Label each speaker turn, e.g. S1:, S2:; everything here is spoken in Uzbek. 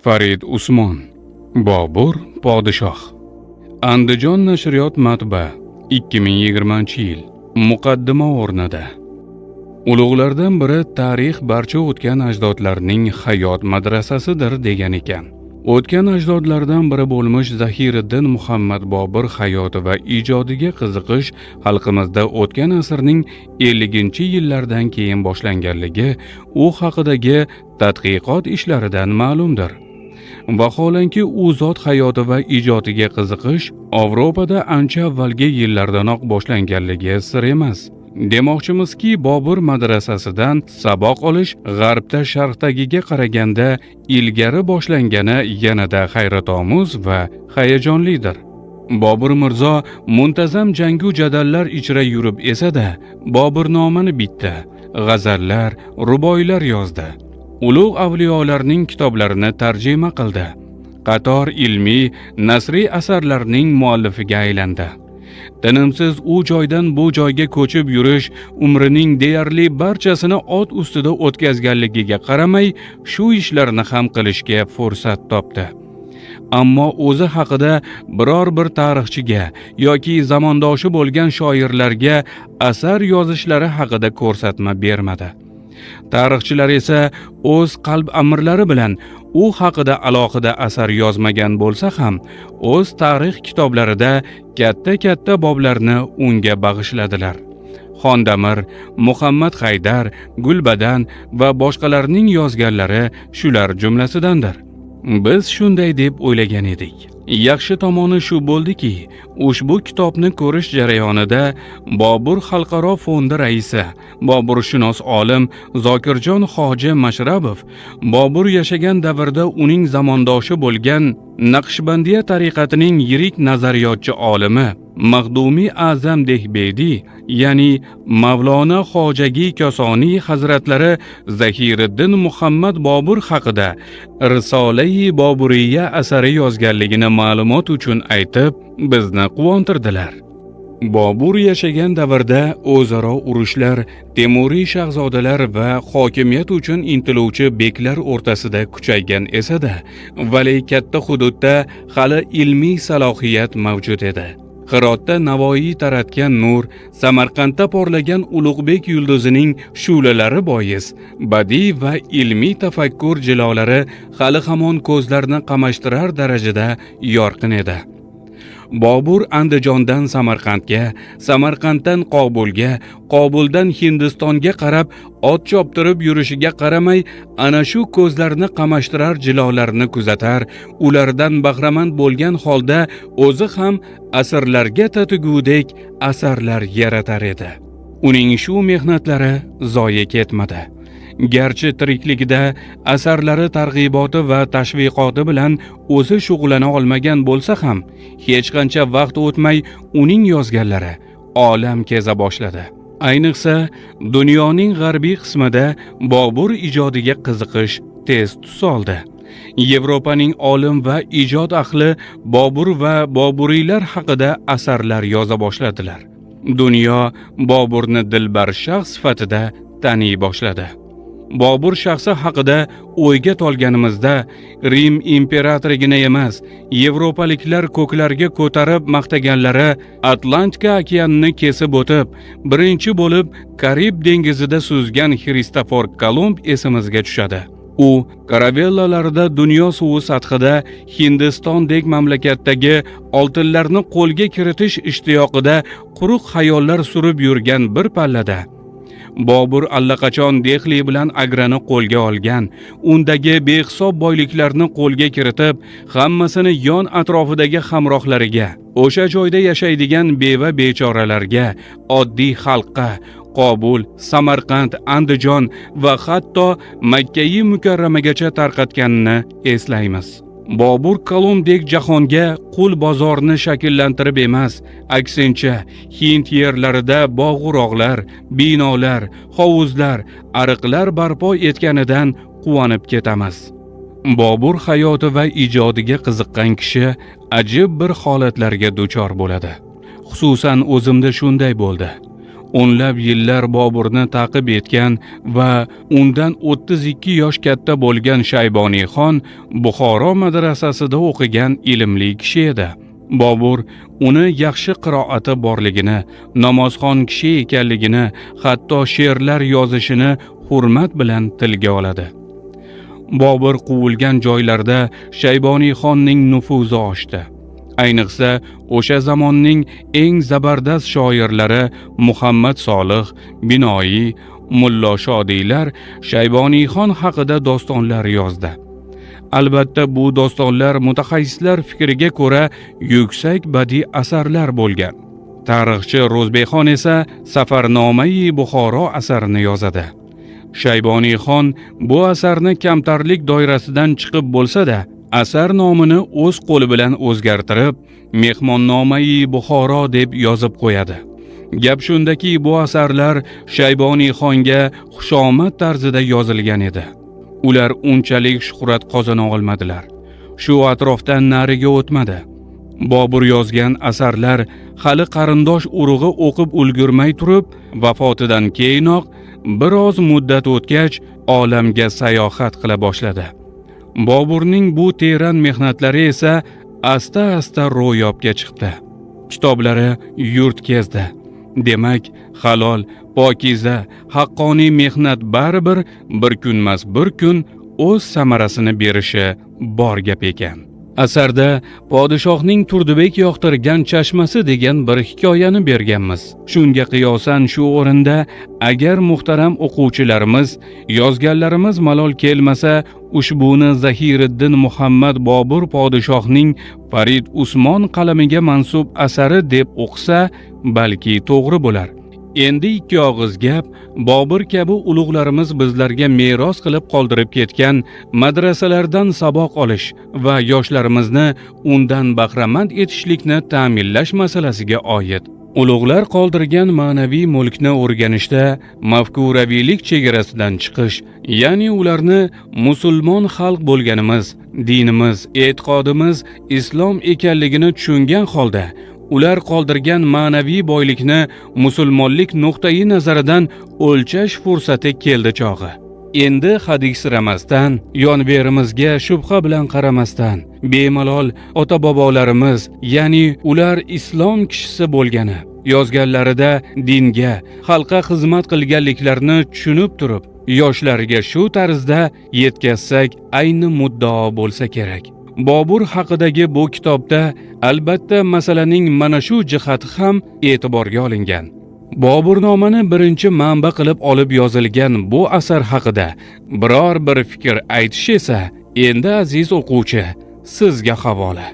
S1: Farid Usmon, Bobur podshoh. Andijon nashriyot matbaa 2020-yil. Muqaddima o'rnida. Ulug'lardan biri tarix barcha o'tgan ajdodlarning hayot madrasasidir degan ekan. O'tgan ajdodlardan biri bo'lmish Zahiriddin Muhammad Bobur hayoti va ijodiga qiziqish xalqimizda o'tgan asrning 50-yillardan keyin boshlanganligi u haqidagi tadqiqot ishlaridan ma'lumdir. Vaholanki u zot hayoti va ijodiga qiziqish Yevropada ancha avvalgi yillardanoq boshlanganligi sir emas. Demoqchimizki, Bobur madrasasidan saboq olish g'arbda sharqdagiga qaraganda ilgari boshlangani yanada hayratomuz va hayajonlidir. Bobur Mirzo muntazam jangu jadallar ichra yurib esa-da, Bobirnomani bitdi, g'azallar, ruboiylar yozdi. Ulug' avliyolarning kitoblarini tarjima qildi. Qator ilmiy, nasriy asarlarning muallifiga aylandi. Tinimsiz u joydan bu joyga ko'chib yurish umrining deyarli barchasini ot ustida o'tkazganligiga qaramay, shu ishlarni ham qilishga fursat topdi. Ammo o'zi haqida biror bir tarixchiga yoki zamondoshi bo'lgan shoirlarga asar yozishlari haqida ko'rsatma bermadi. Tarixchilar esa o'z qalb amirlari bilan u haqida alohida asar yozmagan bo'lsa ham, o'z tarix kitoblarida katta boblarni unga bag'ishladilar. Xondamir, Muhammad Haydar, Gulbadan va boshqalarning yozganlari shular jumlasidandir. Biz shunday deb o'ylagan edik. Yaxshi tomoni shu bo'ldiki, ushbu kitobni ko'rish jarayonida Bobur xalqaro fondi raisi, Boburshunos olim Zokirjon Hoji Mashrabov, Bobur yashagan davrda uning zamondoshi bo'lgan Naqshbandiya tariqatining yirik nazariyotchi olimi Mag'dumi Azam Dehbedi, ya'ni Mavlona Hojagi Kosoniy hazratlari Zahiriddin Muhammad Bobur haqida Risola-i Boburiya asari yozganligini ma'lumot uchun aytib, bizni quvontirdilar. Bobur yashagan davrda o'zaro urushlar, Temuriy shahzodalar va hokimiyat uchun intiluvchi beklar o'rtasida kuchaygan esa-da, vale katta hududda hali ilmiy salohiyat mavjud edi. Hirotda Navoiy taratgan nur, Samarqandda porlagan Ulug'bek yulduzining shu'lalari bois badiiy va ilmiy tafakkur jilolari hali hamon ko'zlarni qamashtirar darajada yorqin edi. Bobur Andijondan Samarqandga, Samarqanddan Qobulga, Qobuldan Hindistonga qarab ot choptirib yurishiga qaramay, ana shu ko'zlarni qamashtirar jilolarni kuzatar, ulardan bahramand bo'lgan holda o'zi ham asrlarga tatiguudek asarlar yaratar edi. Uning shu mehnatlari zoye ketmadi. Garchi tirikligida asarlari targ'iboti va tashviqoti bilan o'zi shug'ullana olmagan bo'lsa ham, hech qancha vaqt o'tmay uning yozganlari olam keza boshladi. Ayniqsa, dunyoning g'arbiy qismida Bobur ijodiga qiziqish tez tus oldi. Yevropaning olim va ijod ahli Bobur va Boburiylar haqida asarlar yoza boshladilar. Dunyo Boburni dilbar shaxs sifatida taniy boshladi. Bobur shaxsi haqida o'yga tolganimizda Rim imperatorigina emas, yevropaliklar ko'klarga ko'tarib maqtaganlari Atlantika okeanini kesib o'tib, birinchi bo'lib Karib dengizida suzgan Xristofor Kolumb esimizga tushadi. U karavellalarida dunyo suvi sathida Hindistondek mamlakatdagi oltinlarni qo'lga kiritish ishtiyoqida quruq xayollar surib yurgan bir pallada Bobur allaqachon Dehli bilan Agrani qo'lga olgan, undagi behisob boyliklarni qo'lga kiritib, hammasini yon atrofidagi hamrohlariga, o'sha joyda yashaydigan beva bechoralarga, oddiy xalqqa, Qobul, Samarqand, Andijon va hatto Makka-i Mukarramagacha tarqatganini eslaymiz. Bobur Kolumdek jahonga qul bozorni shakllantirib emas, aksincha Hind yerlarida bog'-rog'lar, binolar, hovuzlar, ariqlar barpo etganidan quvonib ketamiz. Bobur hayoti va ijodiga qiziqqan kishi ajib bir holatlarga duchor bo'ladi. Xususan o'zimda shunday bo'ldi. o'nlab yillar Boburni ta'qib etgan va undan 32 yosh katta bo'lgan Shayboniyxon Buxoro madrasasida o'qigan ilmli kishi edi. Bobur uni yaxshi qiroati borligini, namozxon kishi ekanligini, hatto she'rlar yozishini hurmat bilan tilga oladi. Bobur quvilgan joylarda Shayboniyxonning nufuzi oshdi. Ayniqsa o'sha zamonning eng zabardast shoirlari Muhammad Solih, Binoyi, Mullo Shodiylar Shayboniyxon haqida dostonlar yozdi. Albatta bu dostonlar mutaxassislar fikriga ko'ra yuksak badiiy asarlar bo'lgan. Tarixchi Ro'zbekxon esa Safarnomai Buxoro asarini yozadi. Shayboniyxon bu asarni kamtarlik doirasidan chiqib bo'lsa-da, asar nomini o'z qo'li bilan o'zgartirib, Mehmonnomai Buxoro deb yozib qo'yadi. Gap shundaki, bu asarlar Shayboniyxonga xushomad tarzida yozilgan edi. Ular unchalik shuhrat qozona olmadilar. Shu atrofdan nariga o'tmadi. Bobur yozgan asarlar hali qarindosh urug'i o'qib ulgurmay turib, vafotidan keyinoq biroz muddat o'tgach olamga sayohat qila boshladi. Boburning bu teran mehnatlari esa asta-asta ro'yobga chiqdi. Kitoblari yurt kezdi. Demak, halol, pokiza, haqqoniy mehnat baribir bir kunmas bir kun o'z samarasini berishi bor gap ekan. Asarda podshohning Turdibek yoqtirgan chashmasi degan bir hikoyani berganmiz. Shunga qiyosan shu o'rinda agar muhtaram o'quvchilarimiz, yozganlarimiz malol kelmasa, ushbuni Zahiriddin Muhammad Bobur podshohning Farid Usmon qalamiga mansub asari deb o'qisa, balki to'g'ri bo'lar. Endi ikki og'iz gap, Bobur kabi ulug'larimiz bizlarga meros qilib qoldirib ketgan madrasalardan saboq olish va yoshlarimizni undan bahramand etishlikni ta'minlash masalasiga oid. Ulug'lar qoldirgan ma'naviy mulkni o'rganishda mafkuraviylik chegarasidan chiqish, ya'ni ularni musulmon xalq bo'lganimiz, dinimiz, e'tiqodimiz islom ekanligini tushungan holda ular qoldirgan ma'naviy boylikni musulmonlik nuqtai nazaridan o'lchash fursati keldi chog'i. Endi hadiksiramasdan, yonberimizga shubha bilan qaramasdan, bemalol ota-bobolarimiz, ya'ni ular islom kishisi bo'lgani, yozganlarida dinga, xalqqa xizmat qilganliklarini tushunib turib, yoshlarga shu tarzda yetkazsak ayni muddao bo'lsa kerak. Bobur haqidagi bu kitobda albatta masalaning mana shu jihati ham e'tiborga olingan. Boburnomani birinchi manba qilib olib yozilgan bu asar haqida biror bir fikr aytish esa endi aziz o'quvchi sizga havola.